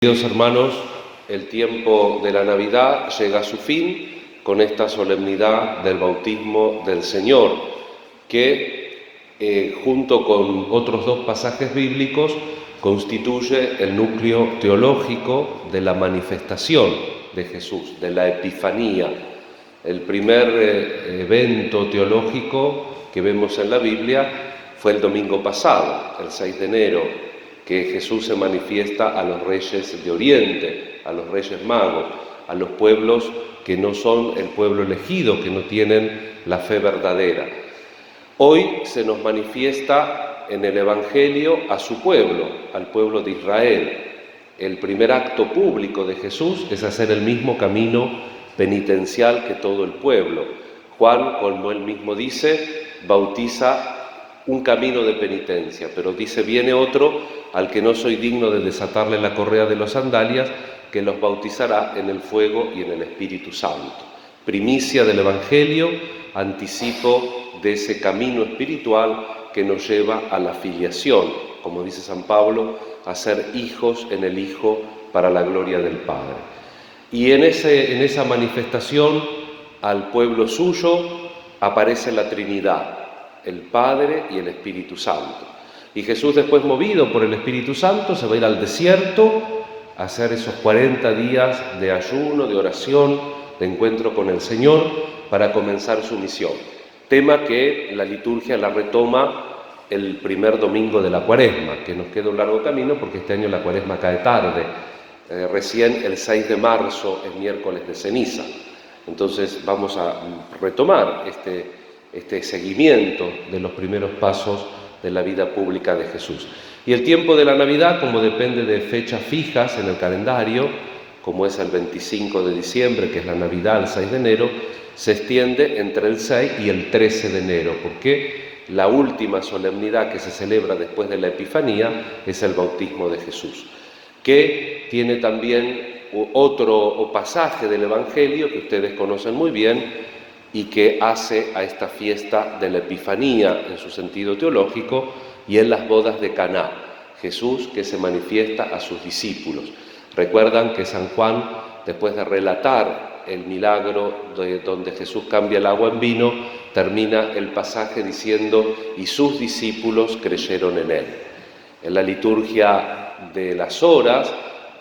Queridos hermanos, el tiempo de la Navidad llega a su fin con esta solemnidad del bautismo del Señor, que junto con otros dos pasajes bíblicos constituye el núcleo teológico de la manifestación de Jesús, de la Epifanía, el primer evento teológico que vemos en la Biblia fue el domingo pasado, el 6 de enero, que Jesús se manifiesta a los reyes de Oriente, a los reyes magos, a los pueblos que no son el pueblo elegido, que no tienen la fe verdadera. Hoy se nos manifiesta en el Evangelio a su pueblo, al pueblo de Israel. El primer acto público de Jesús es hacer el mismo camino penitencial que todo el pueblo. Juan, como él mismo dice, bautiza un camino de penitencia, pero dice, viene otro al que no soy digno de desatarle la correa de las sandalias, que los bautizará en el fuego y en el Espíritu Santo. Primicia del Evangelio, anticipo de ese camino espiritual que nos lleva a la filiación, como dice San Pablo, a ser hijos en el Hijo para la gloria del Padre. Y en esa manifestación al pueblo suyo aparece la Trinidad, el Padre y el Espíritu Santo. Y Jesús, después movido por el Espíritu Santo, se va a ir al desierto a hacer esos 40 días de ayuno, de oración, de encuentro con el Señor para comenzar su misión. Tema que la liturgia la retoma el primer domingo de la Cuaresma, que nos queda un largo camino porque este año la Cuaresma cae tarde. Recién el 6 de marzo es miércoles de ceniza. Entonces vamos a retomar este seguimiento de los primeros pasos de la vida pública de Jesús. Y el tiempo de la Navidad, como depende de fechas fijas en el calendario, como es el 25 de diciembre, que es la Navidad, el 6 de enero, se extiende entre el 6 y el 13 de enero, porque la última solemnidad que se celebra después de la Epifanía es el bautismo de Jesús, que tiene también otro pasaje del Evangelio que ustedes conocen muy bien, y que hace a esta fiesta de la Epifanía en su sentido teológico y en las bodas de Caná, Jesús que se manifiesta a sus discípulos. Recuerdan que San Juan, después de relatar el milagro donde Jesús cambia el agua en vino, termina el pasaje diciendo, y sus discípulos creyeron en él. En la liturgia de las horas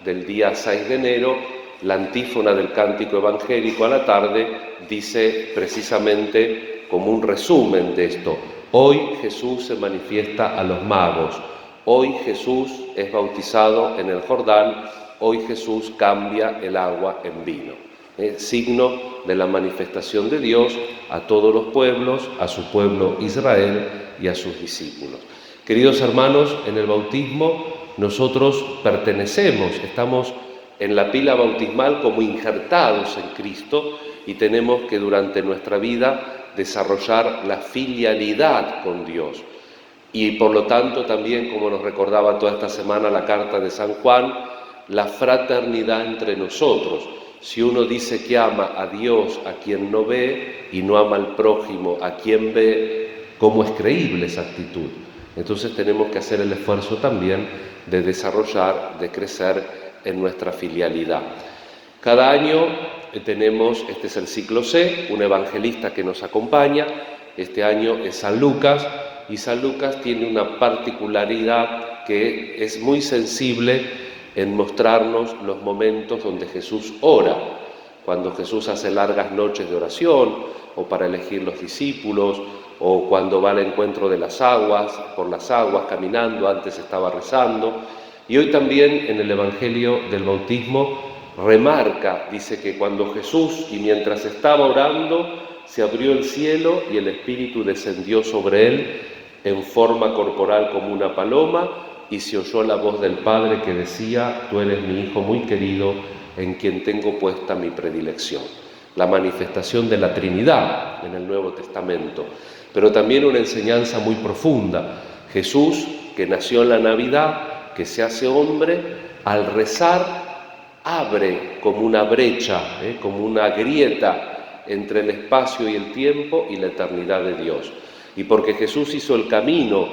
del día 6 de enero, la antífona del cántico evangélico a la tarde dice precisamente como un resumen de esto: hoy Jesús se manifiesta a los magos, hoy Jesús es bautizado en el Jordán, hoy Jesús cambia el agua en vino. Signo de la manifestación de Dios a todos los pueblos, a su pueblo Israel y a sus discípulos. Queridos hermanos, en el bautismo nosotros pertenecemos, estamos en la pila bautismal como injertados en Cristo y tenemos que durante nuestra vida desarrollar la filialidad con Dios. Y por lo tanto también, como nos recordaba toda esta semana la carta de San Juan, la fraternidad entre nosotros. Si uno dice que ama a Dios a quien no ve y no ama al prójimo a quien ve, ¿cómo es creíble esa actitud? Entonces tenemos que hacer el esfuerzo también de desarrollar, de crecer en nuestra filialidad. Cada año tenemos, este es el ciclo C, un evangelista que nos acompaña. Este año es San Lucas, y San Lucas tiene una particularidad que es muy sensible en mostrarnos los momentos donde Jesús ora, cuando Jesús hace largas noches de oración, o para elegir los discípulos, o cuando va al encuentro de las aguas, por las aguas caminando, antes estaba rezando. Y hoy también en el Evangelio del bautismo remarca, dice que cuando Jesús, y mientras estaba orando, se abrió el cielo y el Espíritu descendió sobre él en forma corporal como una paloma, y se oyó la voz del Padre que decía, tú eres mi Hijo muy querido, en quien tengo puesta mi predilección. La manifestación de la Trinidad en el Nuevo Testamento, pero también una enseñanza muy profunda. Jesús, que nació en la Navidad, que se hace hombre, al rezar abre como una brecha, como una grieta entre el espacio y el tiempo y la eternidad de Dios. Y porque Jesús hizo el camino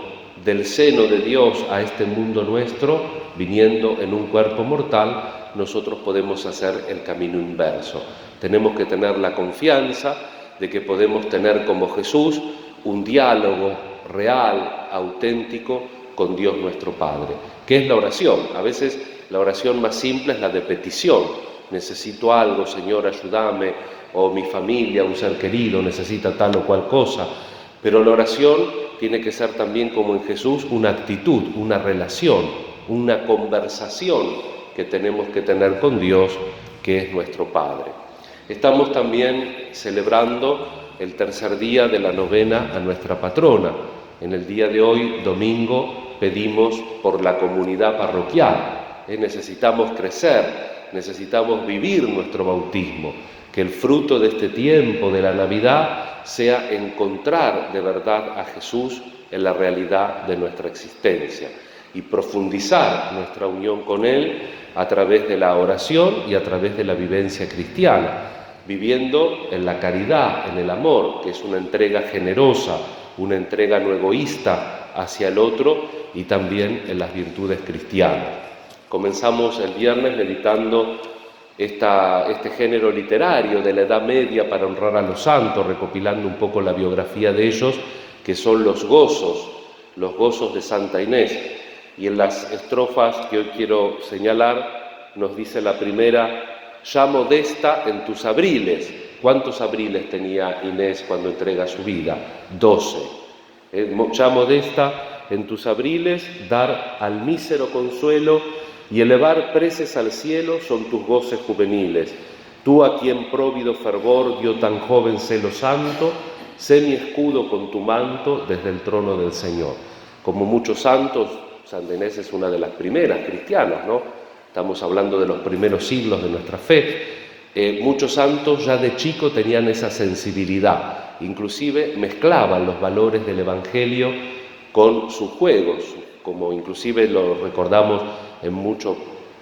del seno de Dios a este mundo nuestro, viniendo en un cuerpo mortal, nosotros podemos hacer el camino inverso. Tenemos que tener la confianza de que podemos tener como Jesús un diálogo real, auténtico con Dios nuestro Padre. ¿Qué es la oración? A veces la oración más simple es la de petición. Necesito algo, Señor, ayúdame, o mi familia, un ser querido, necesita tal o cual cosa. Pero la oración tiene que ser también, como en Jesús, una actitud, una relación, una conversación que tenemos que tener con Dios, que es nuestro Padre. Estamos también celebrando el tercer día de la novena a nuestra patrona. En el día de hoy, domingo, pedimos por la comunidad parroquial. Necesitamos crecer, necesitamos vivir nuestro bautismo, que el fruto de este tiempo de la Navidad sea encontrar de verdad a Jesús en la realidad de nuestra existencia y profundizar nuestra unión con Él a través de la oración y a través de la vivencia cristiana, viviendo en la caridad, en el amor, que es una entrega generosa, una entrega no egoísta hacia el otro, y también en las virtudes cristianas. Comenzamos el viernes meditando este género literario de la Edad Media para honrar a los santos, recopilando un poco la biografía de ellos, que son los gozos de Santa Inés. Y en las estrofas que hoy quiero señalar, nos dice la primera: ya modesta en tus abriles. ¿Cuántos abriles tenía Inés cuando entrega su vida? 12. Ya modesta en tus abriles, dar al mísero consuelo y elevar preces al cielo son tus goces juveniles. Tú, a quien próvido fervor dio tan joven celo santo, sé mi escudo con tu manto desde el trono del Señor. Como muchos santos, Santa Inés es una de las primeras cristianas, ¿no? Estamos hablando de los primeros siglos de nuestra fe. Muchos santos ya de chico tenían esa sensibilidad, inclusive mezclaban los valores del Evangelio con sus juegos, como inclusive lo recordamos en mucho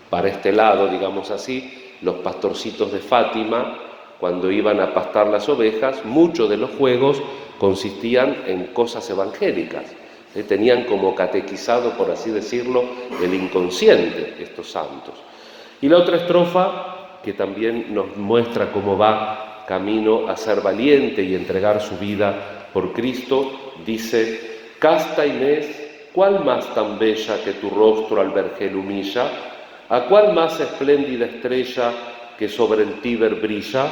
para este lado, digamos así, los pastorcitos de Fátima, cuando iban a pastar las ovejas, muchos de los juegos consistían en cosas evangélicas. Tenían como catequizado, por así decirlo, el inconsciente estos santos. Y la otra estrofa, que también nos muestra cómo va camino a ser valiente y entregar su vida por Cristo, dice: casta Inés, ¿cuál más tan bella que tu rostro al vergel humilla? ¿A cuál más espléndida estrella que sobre el Tíber brilla?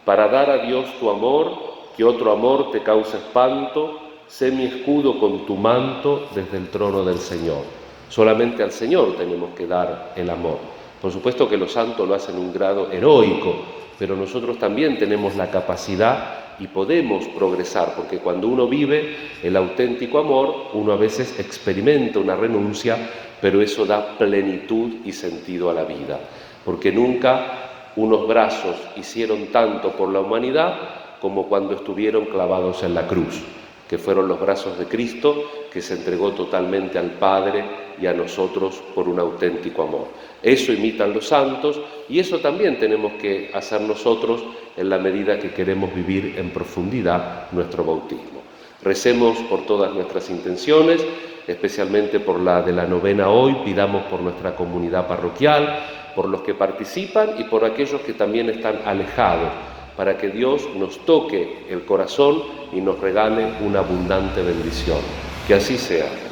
Para dar a Dios tu amor, que otro amor te cause espanto, sé mi escudo con tu manto desde el trono del Señor. Solamente al Señor tenemos que dar el amor. Por supuesto que los santos lo hacen en un grado heroico, pero nosotros también tenemos la capacidad y podemos progresar, porque cuando uno vive el auténtico amor, uno a veces experimenta una renuncia, pero eso da plenitud y sentido a la vida, porque nunca unos brazos hicieron tanto por la humanidad como cuando estuvieron clavados en la cruz, que fueron los brazos de Cristo, que se entregó totalmente al Padre y a nosotros por un auténtico amor. Eso imitan los santos y eso también tenemos que hacer nosotros en la medida que queremos vivir en profundidad nuestro bautismo. Recemos por todas nuestras intenciones, especialmente por la de la novena hoy, pidamos por nuestra comunidad parroquial, por los que participan y por aquellos que también están alejados, para que Dios nos toque el corazón y nos regale una abundante bendición. Que así sea.